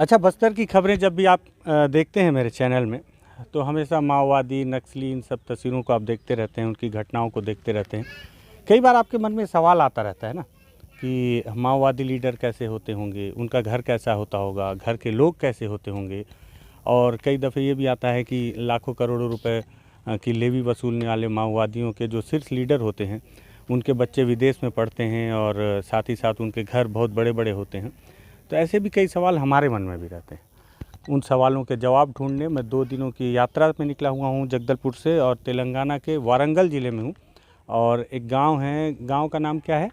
अच्छा, बस्तर की खबरें जब भी आप देखते हैं मेरे चैनल में, तो हमेशा माओवादी, नक्सली, इन सब तस्वीरों को आप देखते रहते हैं, उनकी घटनाओं को देखते रहते हैं। कई बार आपके मन में सवाल आता रहता है ना कि माओवादी लीडर कैसे होते होंगे, उनका घर कैसा होता होगा, घर के लोग कैसे होते होंगे। और कई दफ़े ये भी आता है कि लाखों करोड़ों रुपए की लेवी वसूलने वाले माओवादियों के जो शीर्ष लीडर होते हैं, उनके बच्चे विदेश में पढ़ते हैं और साथ ही साथ उनके घर बहुत बड़े बड़े होते हैं। तो ऐसे भी कई सवाल हमारे मन में भी रहते हैं। उन सवालों के जवाब ढूंढने मैं 2 दिनों की यात्रा में निकला हुआ हूँ जगदलपुर से, और तेलंगाना के वारंगल ज़िले में हूँ। और एक गांव है, गांव का नाम क्या है?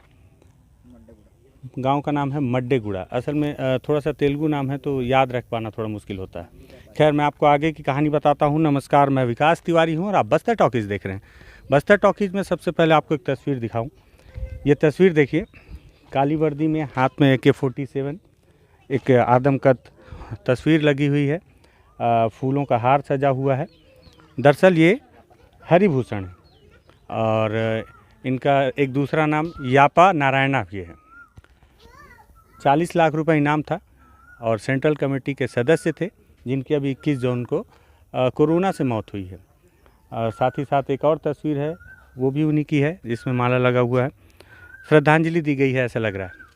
गांव का नाम है मड्डेगुड़ा। असल में थोड़ा सा तेलुगु नाम है तो याद रख पाना थोड़ा मुश्किल होता है। खैर, मैं आपको आगे की कहानी बताता हूँ। नमस्कार, मैं विकास तिवारी हूँ और आप बस्तर टॉकीज़ देख रहे हैं। बस्तर टॉकीज़ में सबसे पहले आपको एक तस्वीर दिखाऊँ। ये तस्वीर देखिए, काली वर्दी में हाथ में AK-47 एक आदमकद तस्वीर लगी हुई है। फूलों का हार सजा हुआ है। दरअसल ये हरिभूषण है और इनका एक दूसरा नाम यापा नारायणा भी है। 40 लाख रुपए इनाम था और सेंट्रल कमेटी के सदस्य थे, जिनकी अभी 21 जून को कोरोना से मौत हुई है। साथ ही साथ एक और तस्वीर है, वो भी उन्हीं की है, जिसमें माला लगा हुआ है। श्रद्धांजलि दी गई है ऐसा लग रहा है।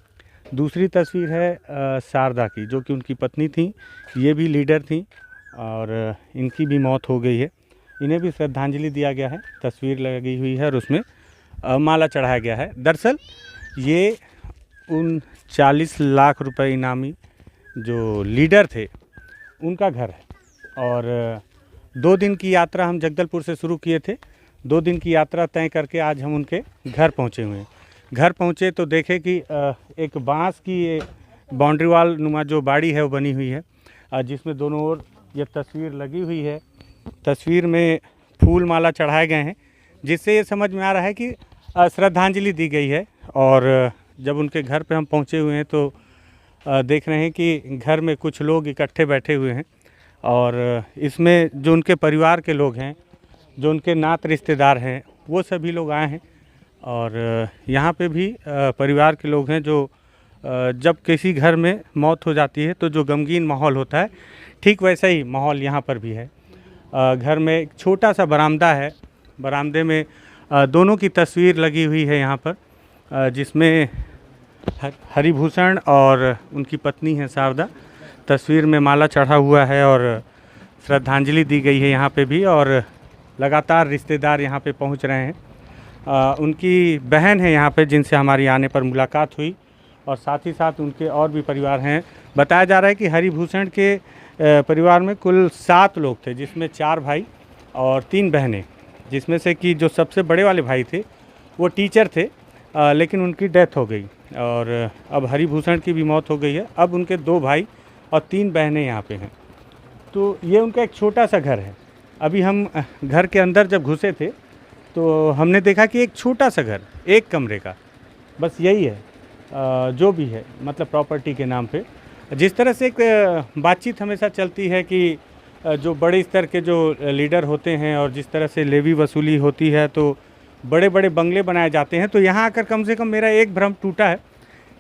दूसरी तस्वीर है शारदा की, जो कि उनकी पत्नी थी। ये भी लीडर थी और इनकी भी मौत हो गई है। इन्हें भी श्रद्धांजलि दिया गया है, तस्वीर लगी हुई है और उसमें माला चढ़ाया गया है। दरअसल ये उन 40 लाख रुपए इनामी जो लीडर थे, उनका घर है। और 2 दिन की यात्रा हम जगदलपुर से शुरू किए थे। 2 दिन की यात्रा तय करके आज हम उनके घर पहुँचे हुए हैं। घर पहुँचे तो देखे कि एक बांस की बाउंड्री वाल नुमा जो बाड़ी है वो बनी हुई है, जिसमें दोनों ओर ये तस्वीर लगी हुई है। तस्वीर में फूल माला चढ़ाए गए हैं, जिससे ये समझ में आ रहा है कि श्रद्धांजलि दी गई है। और जब उनके घर पे हम पहुँचे हुए हैं तो देख रहे हैं कि घर में कुछ लोग इकट्ठे बैठे हुए हैं और इसमें जो उनके परिवार के लोग हैं, जो उनके नात रिश्तेदार हैं, वो सभी लोग आए हैं। और यहाँ पे भी परिवार के लोग हैं जो जब किसी घर में मौत हो जाती है तो जो गमगीन माहौल होता है, ठीक वैसा ही माहौल यहाँ पर भी है। घर में एक छोटा सा बरामदा है, बरामदे में दोनों की तस्वीर लगी हुई है यहाँ पर, जिसमें हरिभूषण और उनकी पत्नी है शारदा। तस्वीर में माला चढ़ा हुआ है और श्रद्धांजलि दी गई है यहाँ पे भी, और लगातार रिश्तेदार यहाँ पे पहुँच रहे हैं। उनकी बहन है यहाँ पे, जिनसे हमारी आने पर मुलाकात हुई, और साथ ही साथ उनके और भी परिवार हैं। बताया जा रहा है कि हरिभूषण के परिवार में कुल 7 लोग थे, जिसमें 4 भाई और 3 बहनें, जिसमें से कि जो सबसे बड़े वाले भाई थे वो टीचर थे, लेकिन उनकी डेथ हो गई और अब हरिभूषण की भी मौत हो गई है। अब उनके 2 भाई और 3 बहनें यहाँ पे हैं। तो ये उनका एक छोटा सा घर है। अभी हम घर के अंदर जब घुसे थे तो हमने देखा कि एक छोटा सा घर, 1 कमरे का, बस यही है जो भी है, मतलब प्रॉपर्टी के नाम पे। जिस तरह से एक बातचीत हमेशा चलती है कि जो बड़े स्तर के जो लीडर होते हैं और जिस तरह से लेवी वसूली होती है तो बड़े बड़े बंगले बनाए जाते हैं, तो यहाँ आकर कम से कम मेरा एक भ्रम टूटा है।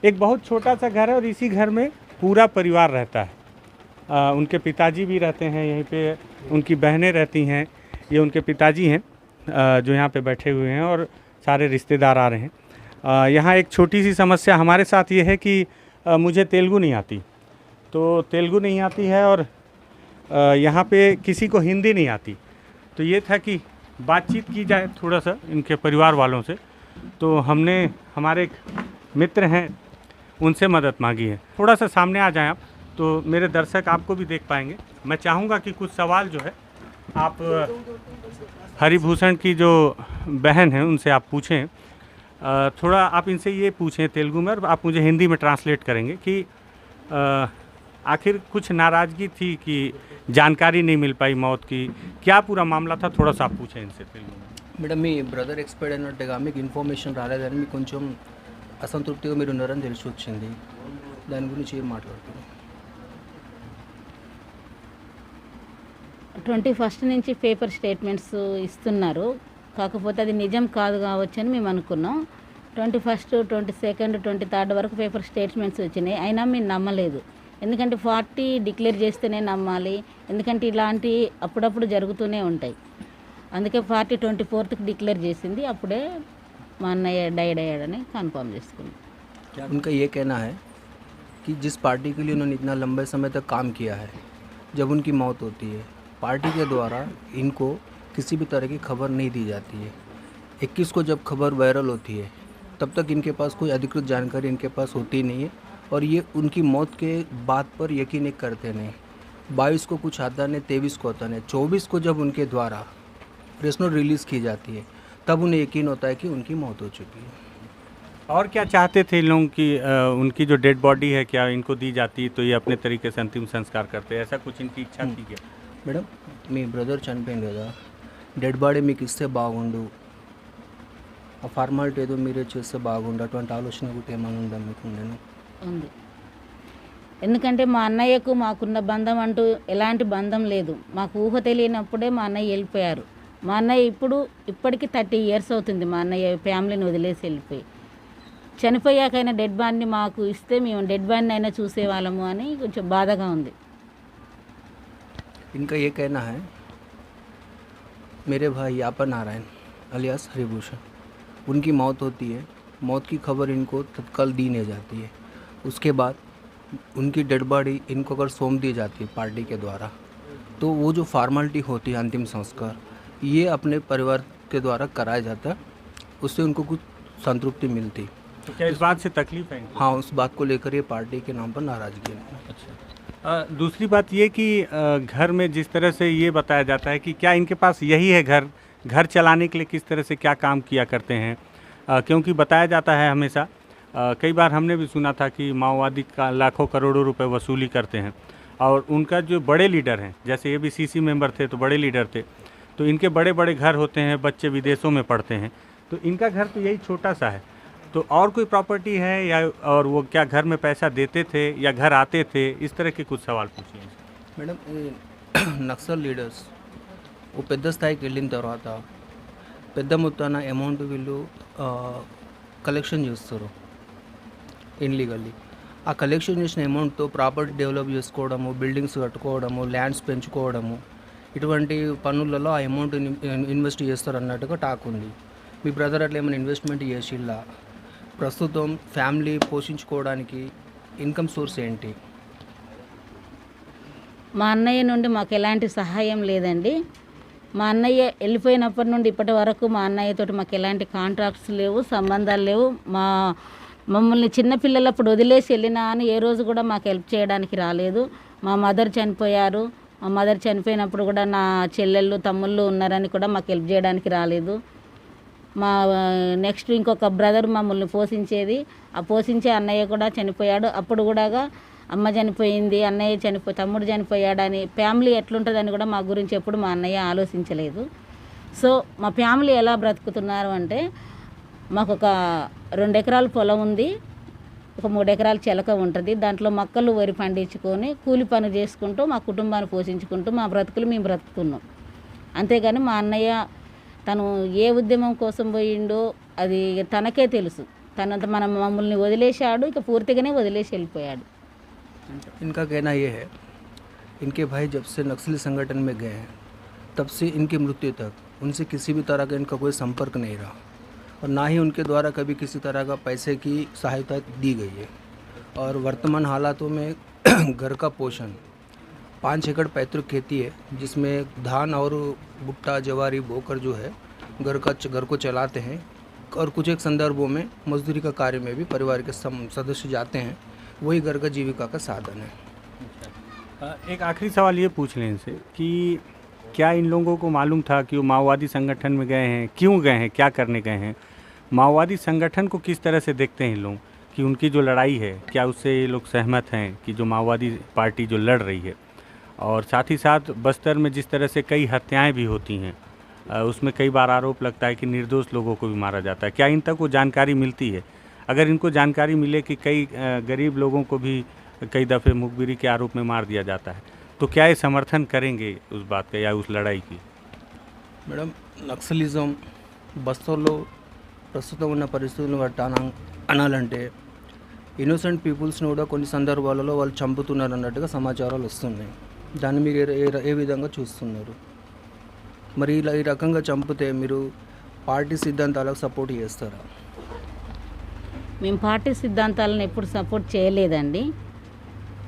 एक बहुत छोटा सा घर है और इसी घर में पूरा परिवार रहता है। उनके पिताजी भी रहते हैं यहीं पे, उनकी बहनें रहती हैं, ये उनके पिताजी हैं जो यहाँ पे बैठे हुए हैं, और सारे रिश्तेदार आ रहे हैं। यहाँ एक छोटी सी समस्या हमारे साथ ये है कि मुझे तेलुगु नहीं आती, तो तेलुगु नहीं आती है और यहाँ पे किसी को हिंदी नहीं आती। तो ये था कि बातचीत की जाए थोड़ा सा इनके परिवार वालों से, तो हमने हमारे एक मित्र हैं उनसे मदद मांगी है। थोड़ा सा सामने आ जाएं आप, तो मेरे दर्शक आपको भी देख पाएंगे। मैं चाहूँगा कि कुछ सवाल जो है आप हरिभूषण की जो बहन है उनसे आप पूछें। थोड़ा आप इनसे ये पूछें तेलुगु में, और आप मुझे हिंदी में ट्रांसलेट करेंगे कि आखिर कुछ नाराज़गी थी कि जानकारी नहीं मिल पाई मौत की, क्या पूरा मामला था, थोड़ा सा आप पूछें इनसे तेलुगु में। మేడం మీ బ్రదర్ ఎక్స్పైర్డ్ అయినట్టుగా మీకు ఇన్ఫర్మేషన్ రాలేదని మీకు కొంచెం అసంతృప్తిగా మీరు ఉన్నారని తెలిసి వచ్చింది, దాని గురించి ఏం మాట్లాడుతున్నారు? 21 నుంచి పేపర్ స్టేట్మెంట్స్ ఇస్తున్నారు, కాకపోతే అది నిజం కాదు కావచ్చని మేము అనుకున్నాం. 21, 22, 23 వరకు పేపర్ స్టేట్మెంట్స్ వచ్చినాయి, అయినా మేము నమ్మలేదు. ఎందుకంటే 40 డిక్లేర్ చేస్తేనే నమ్మాలి, ఎందుకంటే ఇలాంటి అప్పుడప్పుడు జరుగుతూనే ఉంటాయి. అందుకే 24th డిక్లేర్ చేసింది, అప్పుడే మా అన్నయ్య డైడ్ అయ్యాడని కన్ఫర్మ్ చేసుకున్నాం. उनका ये कहना है कि जिस पार्टी के लिए उन्होंने इतना लंबे समय तक काम किया है, जब उनकी मौत होती है पार्टी के द्वारा इनको किसी भी तरह की खबर नहीं दी जाती है. 21 को जब खबर वायरल होती है तब तक इनके पास कोई अधिकृत जानकारी इनके पास होती नहीं है और ये उनकी मौत के बात पर यकीन करते नहीं. 22 को कुछ आता नहीं, 23 को आता नहीं, 24 को जब उनके द्वारा प्रेस नोट रिलीज़ की जाती है तब उन्हें यकीन होता है कि उनकी मौत हो चुकी है. और क्या चाहते थे इन लोगों की उनकी जो डेड बॉडी है क्या इनको दी जाती तो ये अपने तरीके से अंतिम संस्कार करते, ऐसा कुछ इनकी इच्छा थी क्या? మేడం మీ బ్రదర్ చనిపోయింది కదా, డెడ్ బాడీ మీకు ఇస్తే బాగుండు, ఆ ఫార్మాలిటీ ఏదో మీరే చేస్తే బాగుండు, అటువంటి ఆలోచన కూడా ఏమైనా ఉందా మీకు? నేను ఉంది. ఎందుకంటే మా అన్నయ్యకు మాకున్న బంధం అంటూ ఎలాంటి బంధం లేదు. మాకు ఊహ తెలియనప్పుడే మా అన్నయ్య వెళ్ళిపోయారు. మా అన్నయ్య ఇప్పటికి 30 years అవుతుంది మా అన్నయ్య ఫ్యామిలీని వదిలేసి వెళ్ళిపోయి. చనిపోయాకైనా డెడ్ బాడీని మాకు ఇస్తే మేము డెడ్ బాడీని అయినా చూసేవాళ్ళము అని కొంచెం బాధగా ఉంది. इनका ये कहना है मेरे भाई यापा नारायण अलियास हरिभूषण, उनकी मौत होती है, मौत की खबर इनको तत्काल दी नहीं जाती है. उसके बाद उनकी डेड बॉडी इनको अगर सौंप दी जाती है पार्टी के द्वारा तो वो जो फॉर्मेलिटी होती है अंतिम संस्कार ये अपने परिवार के द्वारा कराया जाता है, उससे उनको कुछ संतृप्ति मिलती. तो क्या इस बात से तकलीफ है इनको? हाँ, उस बात को लेकर ये पार्टी के नाम पर नाराज़गी है. अच्छा, दूसरी बात ये कि घर में जिस तरह से ये बताया जाता है कि क्या इनके पास यही है घर चलाने के लिए किस तरह से क्या काम किया करते हैं, क्योंकि बताया जाता है हमेशा, कई बार हमने भी सुना था कि माओवादी का लाखों करोड़ों रुपए वसूली करते हैं और उनका जो बड़े लीडर हैं, जैसे ये भी सीसी मेंबर थे तो बड़े लीडर थे, तो इनके बड़े बड़े घर होते हैं, बच्चे विदेशों में पढ़ते हैं, तो इनका घर तो यही छोटा सा है. तो और कोई प्रॉपर्टी है या और वो क्या घर में पैसा देते थे या घर आते थे, इस तरह के कुछ सवाल पूछिए. మేడం నక్సల్ లీడర్స్ ఓ పెద్ద స్థాయికి వెళ్ళిన తర్వాత పెద్ద మొత్తాన అమౌంట్ వీళ్ళు కలెక్షన్ చేస్తారు ఇన్లీగల్లీ. ఆ కలెక్షన్ చేసిన అమౌంట్తో ప్రాపర్టీ డెవలప్ చేసుకోవడము, బిల్డింగ్స్ కట్టుకోవడము, ల్యాండ్స్ పెంచుకోవడము, ఇటువంటి పనులలో ఆ అమౌంట్ ఇన్వెస్ట్ చేస్తారు అన్నట్టుగా టాక్ ఉంది. మీ బ్రదర్ అట్లా ఏమైనా ఇన్వెస్ట్మెంట్ చేసిల్లా? ప్రస్తుతం ఫ్యామిలీ పోషించుకోవడానికి ఇన్కమ్ సోర్స్ ఏంటి? మా అన్నయ్య నుండి మాకు ఎలాంటి సహాయం లేదండి. మా అన్నయ్య వెళ్ళిపోయినప్పటి నుండి ఇప్పటి వరకు మా అన్నయ్యతోటి మాకు ఎలాంటి కాంట్రాక్ట్స్ లేవు, సంబంధాలు లేవు. మమ్మల్ని చిన్నపిల్లలప్పుడు వదిలేసి వెళ్ళినా అని ఏ రోజు కూడా మాకు హెల్ప్ చేయడానికి రాలేదు. మా మదర్ చనిపోయారు, మా మదర్ చనిపోయినప్పుడు కూడా నా చెల్లెళ్ళు తమ్ముళ్ళు ఉన్నారని కూడా మాకు హెల్ప్ చేయడానికి రాలేదు. మా నెక్స్ట్ ఇంకొక బ్రదర్ మమ్మల్ని పోషించేది, ఆ పోషించే అన్నయ్య కూడా చనిపోయాడు. అప్పుడు కూడా అమ్మ చనిపోయింది, అన్నయ్య తమ్ముడు చనిపోయాడని ఫ్యామిలీ ఎట్లుంటుందని కూడా మా గురించి ఎప్పుడు మా అన్నయ్య ఆలోచించలేదు. సో మా ఫ్యామిలీ ఎలా బ్రతుకుతున్నారు అంటే, మాకు ఒక 2 ఎకరాల పొలం ఉంది, ఒక 3 ఎకరాల చెలక ఉంటుంది. దాంట్లో మొక్కలు వరి పండించుకొని కూలి పని చేసుకుంటూ మా కుటుంబాన్ని పోషించుకుంటూ మా బ్రతుకులు మేము బ్రతుకుతున్నాం. అంతేగాని మా అన్నయ్య తను ఏ ఉద్యమం కోసం పోయిండో అది తనకే తెలుసు. తనంత మమ్మల్ని వదిలేశాడు, ఇక పూర్తిగానే వదిలేసి వెళ్ళిపోయాడు. इनका कहना ये है इनके भाई जब से नक्सली संगठन में गए हैं तब से इनकी मृत्यु तक उनसे किसी भी तरह का इनका कोई संपर्क नहीं रहा और ना ही उनके द्वारा कभी किसी तरह का पैसे की सहायता दी गई है. और वर्तमान हालातों में घर का पोषण 5 एकड़ पैतृक खेती है जिसमें धान और भुट्टा जवारी बोकर जो है घर को चलाते हैं और कुछ एक संदर्भों में मजदूरी का कार्य में भी परिवार के सदस्य जाते हैं, वही घर का जीविका का साधन है. एक आखिरी सवाल ये पूछ लें इनसे कि क्या इन लोगों को मालूम था कि वो माओवादी संगठन में गए हैं, क्यों गए हैं, क्या करने गए हैं, माओवादी संगठन को किस तरह से देखते हैं इन लोग कि उनकी जो लड़ाई है क्या उससे ये लोग सहमत हैं कि जो माओवादी पार्टी जो लड़ रही है, और साथ ही साथ बस्तर में जिस तरह से कई हत्याएं भी होती हैं उसमें कई बार आरोप लगता है कि निर्दोष लोगों को भी मारा जाता है, क्या इन तक वो जानकारी मिलती है? अगर इनको जानकारी मिले कि कई गरीब लोगों को भी कई दफ़े मुखबिरी के आरोप में मार दिया जाता है, तो क्या ये समर्थन करेंगे उस बात का या उस लड़ाई की? మేడం నక్సలిజం బస్తర్లో ప్రస్తుతం ఉన్న పరిస్థితులను బట్టి అనాలంటే ఇన్నోసెంట్ పీపుల్స్ని కూడా కొన్ని సందర్భాలలో వాళ్ళు చంపుతున్నారు అన్నట్టుగా సమాచారాలు వస్తున్నాయి. దాన్ని మీరు ఏ విధంగా చూస్తున్నారు? మరి ఇలా ఈ రకంగా చంపితే మీరు పార్టీ సిద్ధాంతాలకు సపోర్ట్ చేస్తారా? మేము పార్టీ సిద్ధాంతాలను ఎప్పుడు సపోర్ట్ చేయలేదండి.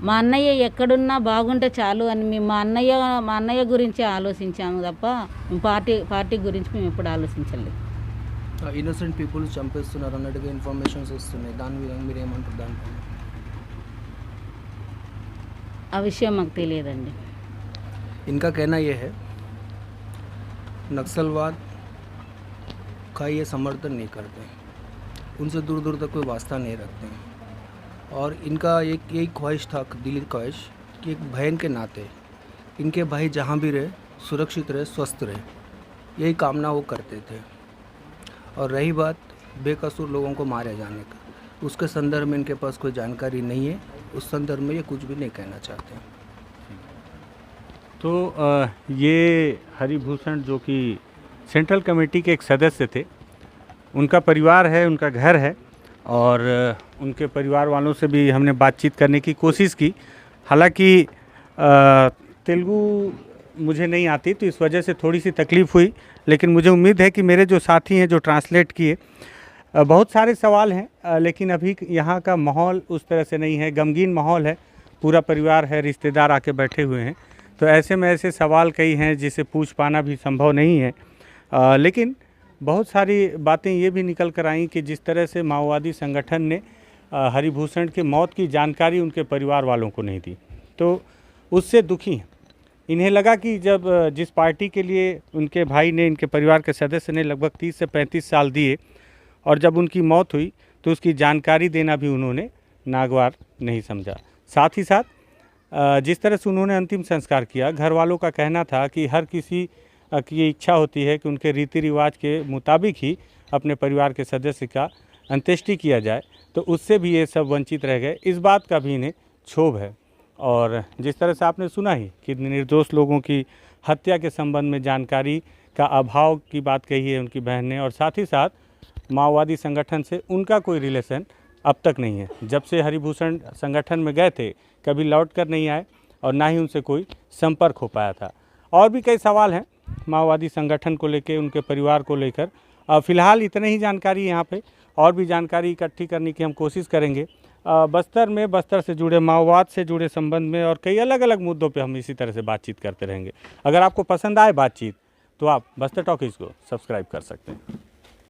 మా అన్నయ్య ఎక్కడున్నా బాగుంటే చాలు అని మేము మా అన్నయ్య గురించి ఆలోచించాము తప్ప మేము పార్టీ గురించి మేము ఎప్పుడు ఆలోచించలేదు. ఇన్నోసెంట్ పీపుల్స్ చంపేస్తున్నారు అన్నట్టుగా ఇన్ఫర్మేషన్స్ వస్తున్నాయి. దాని విధంగా మీరు ఏమంటారు దానిపై? ఆ విషయం మాకు తెలియదండి. इनका कहना यह है नक्सलवाद का ये समर्थन नहीं करते, उनसे दूर दूर तक कोई वास्ता नहीं रखते हैं और इनका एक यही ख्वाहिश था, दिली ख्वाहिश कि एक बहन के नाते इनके भाई जहाँ भी रहे सुरक्षित रहे, स्वस्थ रहे, यही कामना वो करते थे. और रही बात बेकसूर लोगों को मारे जाने का, उसके संदर्भ में इनके पास कोई जानकारी नहीं है. उस संदर्भ में ये कुछ भी नहीं कहना चाहते हैं. तो ये हरिभूषण जो कि सेंट्रल कमेटी के एक सदस्य थे, उनका परिवार है, उनका घर है और उनके परिवार वालों से भी हमने बातचीत करने की कोशिश की. हालांकि तेलुगु मुझे नहीं आती तो इस वजह से थोड़ी सी तकलीफ़ हुई, लेकिन मुझे उम्मीद है कि मेरे जो साथी हैं जो ट्रांसलेट किए, बहुत सारे सवाल हैं लेकिन अभी यहाँ का माहौल उस तरह से नहीं है, गमगीन माहौल है, पूरा परिवार है, रिश्तेदार आके बैठे हुए हैं, तो ऐसे में ऐसे सवाल कई हैं जिसे पूछ पाना भी संभव नहीं है. लेकिन बहुत सारी बातें ये भी निकल कर आई कि जिस तरह से माओवादी संगठन ने हरिभूषण के मौत की जानकारी उनके परिवार वालों को नहीं दी, तो उससे दुखी हैं. इन्हें लगा कि जब जिस पार्टी के लिए उनके भाई ने, इनके परिवार के सदस्य ने लगभग 30 से 35 साल दिए और जब उनकी मौत हुई तो उसकी जानकारी देना भी उन्होंने नागवार नहीं समझा. साथ ही साथ जिस तरह से उन्होंने अंतिम संस्कार किया, घर वालों का कहना था कि हर किसी की इच्छा होती है कि उनके रीति रिवाज के मुताबिक ही अपने परिवार के सदस्य का अंत्येष्टि किया जाए, तो उससे भी ये सब वंचित रह गए. इस बात का भी इन्हें क्षोभ है. और जिस तरह से आपने सुना ही कि निर्दोष लोगों की हत्या के संबंध में जानकारी का अभाव की बात कही है उनकी बहन ने, और साथ ही साथ माओवादी संगठन से उनका कोई रिलेशन अब तक नहीं है. जब से हरिभूषण संगठन में गए थे कभी लौट कर नहीं आए और ना ही उनसे कोई संपर्क हो पाया था. और भी कई सवाल हैं माओवादी संगठन को लेकर, उनके परिवार को लेकर. फ़िलहाल इतने ही जानकारी यहाँ पे, और भी जानकारी इकट्ठी करने की हम कोशिश करेंगे. बस्तर से जुड़े, माओवाद से जुड़े संबंध में और कई अलग अलग मुद्दों पे हम इसी तरह से बातचीत करते रहेंगे. अगर आपको पसंद आए बातचीत तो आप बस्तर टॉकीज़ को सब्सक्राइब कर सकते हैं.